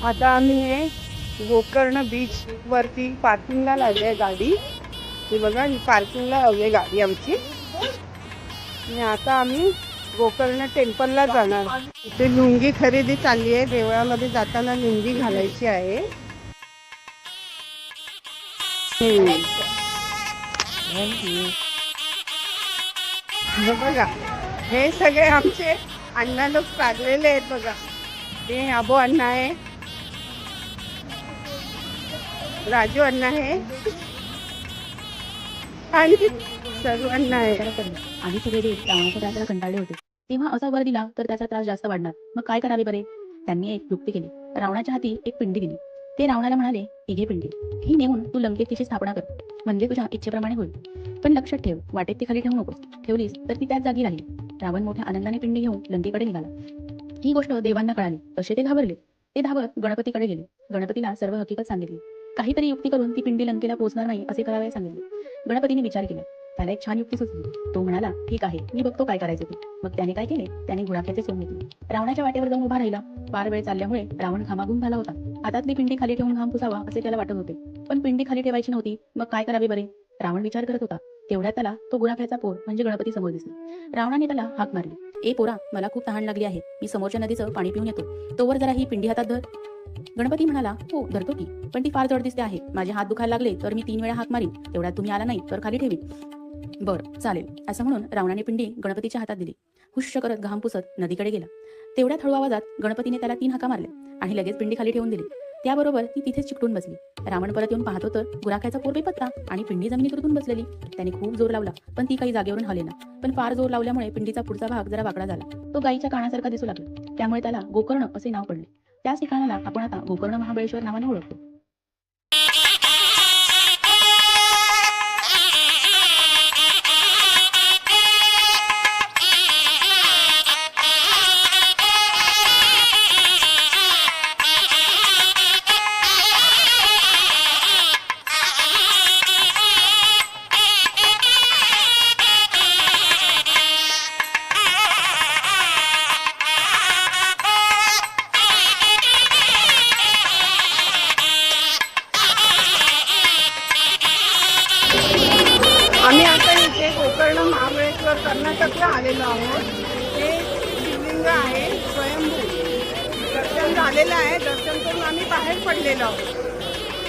आता आम्ही हे गोकर्ण बीच वरती पार्किंगला लावली आहे गाडी. हे बघा, ही पार्किंगला लावली आहे गाडी आमची. आणि आता आम्ही गोकर्ण टेम्पलला जाणार. इथे लुंगी खरेदी चालली आहे. देवळामध्ये जाताना लुंगी घालायची आहे. बघा, हे सगळे आमचे अण्णा लोक काढलेले आहेत. बघा, हे अबो अण्णा आहे, राजू अण्णा आहे आणि सर्व अण्णा आहे. आधी सगळे देव रावणाच्या त्रासाला कंटाळले होते. तेव्हा असा वर दिला तर त्याचा त्रास जास्त वाढणार. मग काय करावे बरे? त्यांनी एक युक्ती केली. रावणाच्या हाती एक पिंडी दिली. ते रावणाला म्हणाले, ही घे पिंडी, ही नेऊन तू लंकेत तिची स्थापना कर, म्हणजे तुझ्या इच्छेप्रमाणे होईल. पण लक्षात ठेव, वाटेत ती खाली ठेवू नकोस. ठेवलीस तर ती त्याच जागी राहील. रावण मोठ्या आनंदाने पिंडी घेऊन लंकेकडे निघाला. ही गोष्ट देवांना कळाली. तसे ते घाबरले. ते धावत गणपतीकडे गेले. गणपतीला सर्व हकीकत सांगितली. काहीतरी युक्ती करून ती पिंडी लंकेला पोहोचणार नाही असे करावे सांगितले. गणपतीने विचार केला. त्याला एक छान युक्ती सुचली. तो म्हणाला, ठीक आहे, मी बघतो काय करायचे ते. मग त्याने काय केले? त्याने गुडाख्याचे सोंग घेतले. रावणाच्या वाटेवर जाऊन उभा राहिला. फार वेळ चालल्यामुळे रावण घामाघूम झाला होता. हातातली पिंडी खाली ठेवून घाम पुसावा असे त्याला वाटत होते. पण पिंडी खाली ठेवायची नव्हती. मग काय करावे बरे? रावण विचार करत होता. तेवढ्यात त्याला तो गुडाख्याचा पोर म्हणजे गणपती समोर दिसला. रावणाने त्याला हाक मारली. ए पोरा, मला खूप तहान लागली आहे. मी समोरच्या नदीचं पाणी पिऊन येतो. तोवर जरा ही पिंडी हातात धर. गणपती म्हणाला, हो धरतो की, पण ती फार जड दिसते आहे. माझे हात दुखायला लागले तर मी 3 वेळा हाक मारीन. तेवढ्यात तुम्ही आला नाही तर खाली ठेवी. बरं चालेल, असं म्हणून रावणाने पिंडी गणपतीच्या हातात दिली. हुश्श करत घाम पुसत नदीकडे गेला. तेवढ्यात हळू आवाजात गणपतीने त्याला 3 हाका मारल्या आणि लगेच पिंडी खाली ठेवून दिली. त्याबरोबर ती तिथेच चिकटून बसली. रावण परत येऊन पाहतो तर गुराख्याचा पोर बेपत्ता आणि पिंडी जमिनीत रुतून बसलेली. त्याने खूप जोर लावला, पण ती काही जागेवरून हलेना. पण फार जोर लावल्यामुळे पिंडीचा पुढचा भाग जरा वाकडा झाला. तो गायीच्या कानासारखा दिसू लागला. त्यामुळे त्याला गोकर्ण असे नाव पडले. त्याच ठिकाणाला आपण आता गोकर्ण महाबळेश्वर नावाने ओळखतो. आम्ही आता इथे गोकर्ण महाबळेश्वर कर्नाटकला आलेलो आहोत. हे शिवलिंग आहे स्वयंभू. दर्शन झालेलं आहे. दर्शन करून आम्ही बाहेर पडलेलो आहोत.